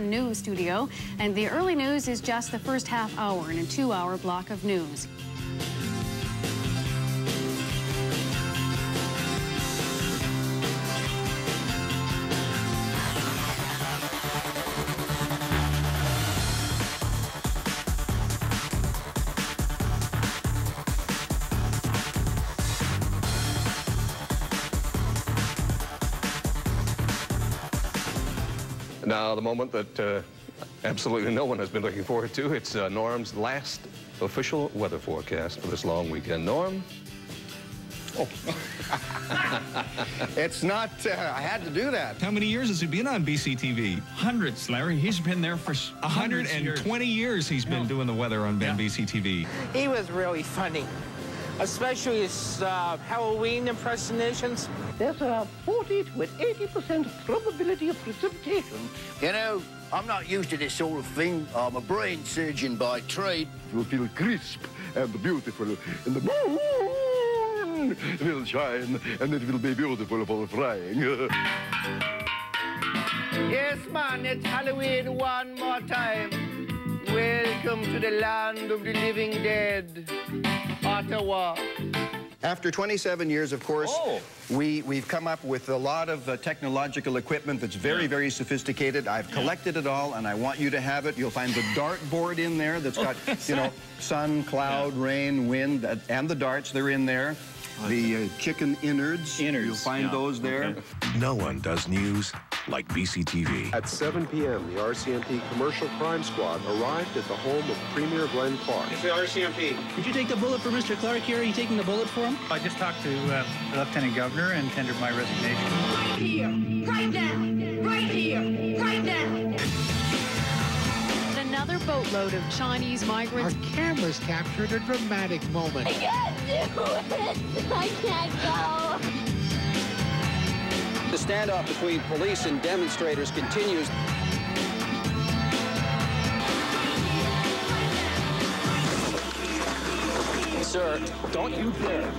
News studio, and the early news is just the first half hour in a 2-hour block of news. Now, the moment that absolutely no one has been looking forward to, it's Norm's last official weather forecast for this long weekend. Norm? Oh. It's not, I had to do that. How many years has he been on BC TV? Hundreds, Larry. He's been there for 120 years he's been doing the weather on BC TV. He was really funny, especially his Halloween impersonations. There's a 40 to an 80% probability of precipitation. You know, I'm not used to this sort of thing. I'm a brain surgeon by trade. It will feel crisp and beautiful, and the moon will shine, and it will be beautiful for flying. Yes, man, it's Halloween one more time. Welcome to the land of the living dead, Ottawa. After 27 years, of course, we've come up with a lot of technological equipment that's very, very sophisticated. I've collected it all, and I want you to have it. You'll find the dartboard in there that's got, you know, sun, cloud, rain, wind, and the darts, they're in there. The chicken innards, you'll find those there. Okay. No one does news like BC TV. At 7 p.m., the RCMP Commercial Crime Squad arrived at the home of Premier Glenn Clark. It's the RCMP. Did you take the bullet for Mr. Clark here? Are you taking the bullet for him? I just talked to the Lieutenant Governor and tendered my resignation. Right here, right now, right here, right now. Another boatload of Chinese migrants. Our cameras captured a dramatic moment. I can't do it. I can't go. The standoff between police and demonstrators continues. Sir, don't you dare.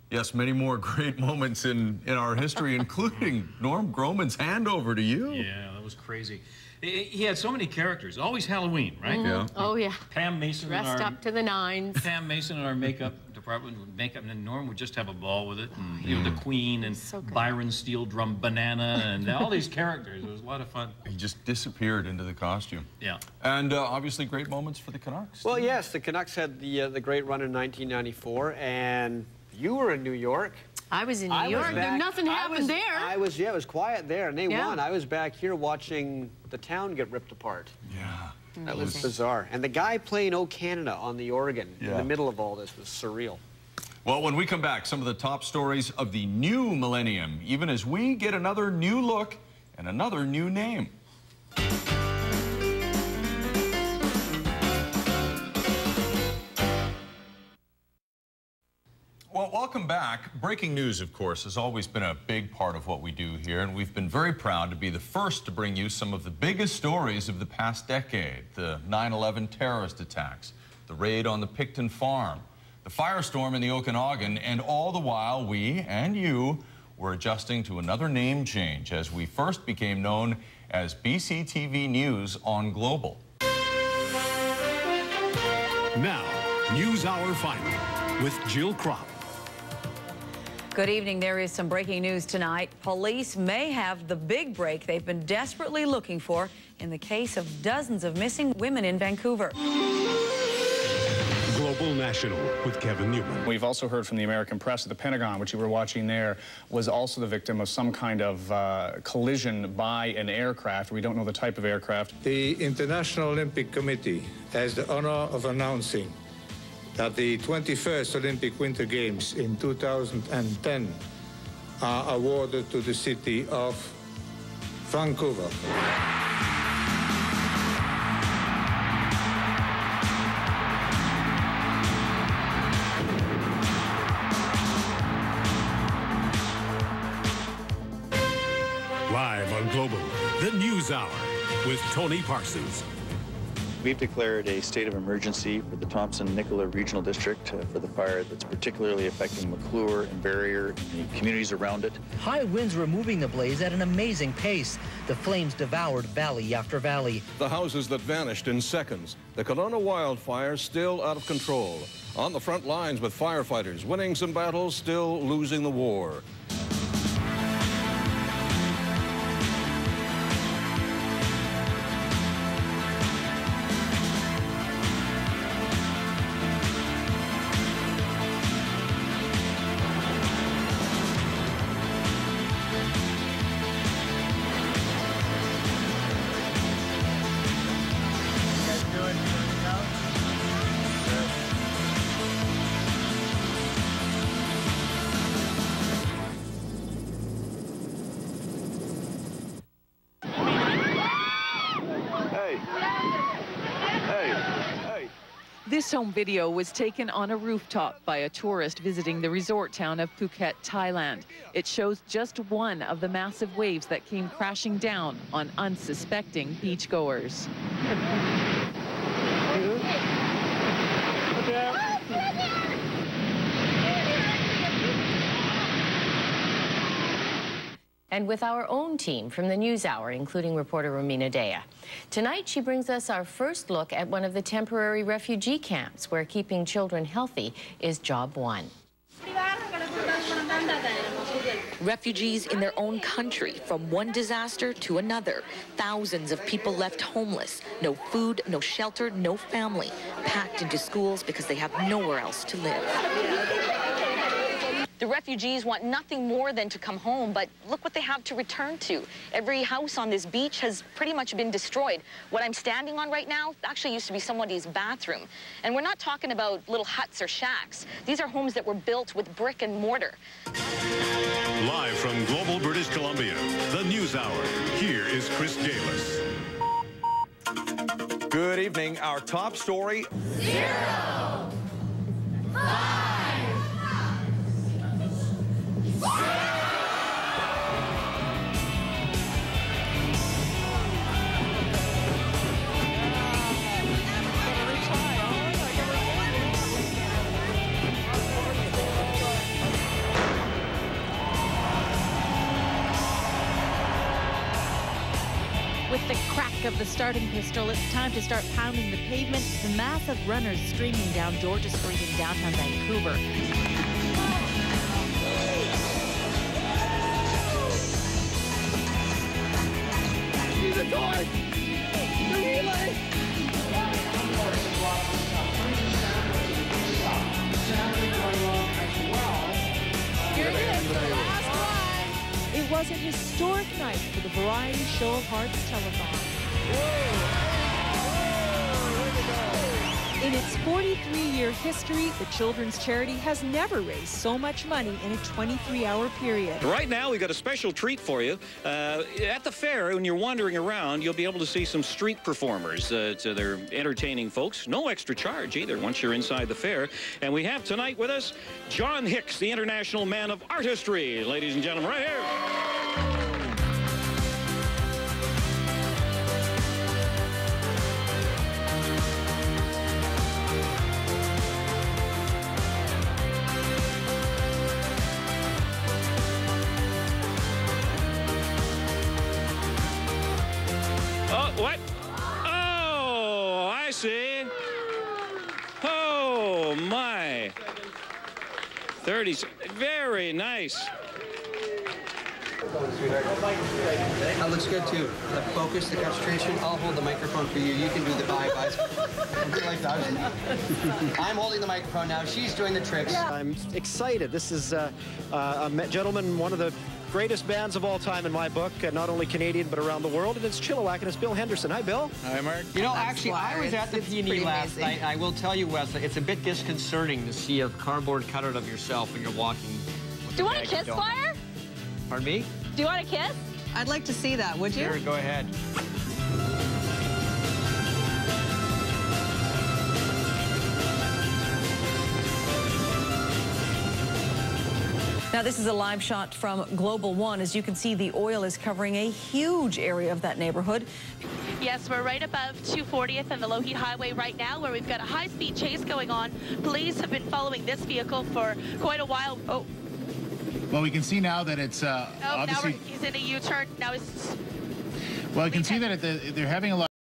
Yes, many more great moments in our history, including Norm Groman's handover to you. Yeah, that was crazy. He had so many characters. Always Halloween, right? Yeah. Oh, yeah. Pam Mason. Dressed up to the nines. Pam Mason in our makeup department would make up, and Norm would just have a ball with it. And, you know, the Queen and so Byron Steel Drum Banana and all these characters. It was a lot of fun. He just disappeared into the costume. Yeah. And obviously great moments for the Canucks. Well, yes, the Canucks had the great run in 1994, and you were in New York. I was in New York. Nothing happened there. Yeah, it was quiet there, and they won. I was back here watching the town get ripped apart. Yeah. That was bizarre. And the guy playing "O Canada" on the organ in the middle of all this was surreal. Well, when we come back, some of the top stories of the new millennium, even as we get another new look and another new name. Well, welcome back. Breaking news, of course, has always been a big part of what we do here, and we've been very proud to be the first to bring you some of the biggest stories of the past decade. The 9/11 terrorist attacks, the raid on the Picton farm, the firestorm in the Okanagan, and all the while we and you were adjusting to another name change as we first became known as BC TV News on Global. Now, News Hour Final with Jill Kropp. Good evening. There is some breaking news tonight. Police may have the big break they've been desperately looking for in the case of dozens of missing women in Vancouver. Global National with Kevin Newman. We've also heard from the American press that the Pentagon, which you were watching there, was also the victim of some kind of collision by an aircraft. We don't know the type of aircraft. The International Olympic Committee has the honor of announcing that the 21st Olympic Winter Games in 2010 are awarded to the city of Vancouver. Live on Global, the News Hour with Tony Parsons. We've declared a state of emergency for the Thompson-Nicola Regional District for the fire that's particularly affecting McClure and Barrier and the communities around it. High winds were moving the blaze at an amazing pace. The flames devoured valley after valley. The houses that vanished in seconds. The Kelowna wildfire still out of control. On the front lines with firefighters, winning some battles, still losing the war. This home video was taken on a rooftop by a tourist visiting the resort town of Phuket, Thailand. It shows just one of the massive waves that came crashing down on unsuspecting beachgoers. And with our own team from the NewsHour, including reporter Romina Dea. Tonight, she brings us our first look at one of the temporary refugee camps where keeping children healthy is job one. Refugees in their own country, from one disaster to another. Thousands of people left homeless. No food, no shelter, no family. Packed into schools because they have nowhere else to live. The refugees want nothing more than to come home, but look what they have to return to. Every house on this beach has pretty much been destroyed. What I'm standing on right now actually used to be somebody's bathroom. And we're not talking about little huts or shacks. These are homes that were built with brick and mortar. Live from Global British Columbia, the NewsHour. Here is Chris Galis. Good evening. Our top story. 0, 5. With the crack of the starting pistol, it's time to start pounding the pavement. The mass of runners streaming down Georgia Street in downtown Vancouver. The torch! The relay! Here it is, the last run. It was a historic night for the Variety Show of Hearts telethon. In its 43-year history, the children's charity has never raised so much money in a 23-hour period. Right now, we've got a special treat for you. At the fair, when you're wandering around, you'll be able to see some street performers. So they're entertaining folks. No extra charge either once you're inside the fair. And we have tonight with us John Hicks, the International Man of Artistry. Ladies and gentlemen, right here. What? Oh, I see. Oh, my. 30. Very nice. That looks good, too. The focus, the concentration. I'll hold the microphone for you. You can do the bye-byes. I'm holding the microphone now. She's doing the tricks. I'm excited. This is a gentleman, one of the greatest bands of all time in my book, not only Canadian but around the world, and it's Chilliwack, and it's Bill Henderson. Hi, Bill. Hi, Mark. You know, actually, I was at the PNE last night. I will tell you, Wes, it's a bit disconcerting to see a cardboard cutout of yourself when you're walking. Do you want a kiss, Flyer? Pardon me? Do you want a kiss? I'd like to see that, would you? Sure, go ahead. Now, this is a live shot from Global One. As you can see, the oil is covering a huge area of that neighborhood. Yes, we're right above 240th and the Lougheed Highway right now, where we've got a high-speed chase going on. Police have been following this vehicle for quite a while. Oh. Well, we can see now that it's obviously... Now he's in a U-turn. Now he's... Well, you can see that they're having a lot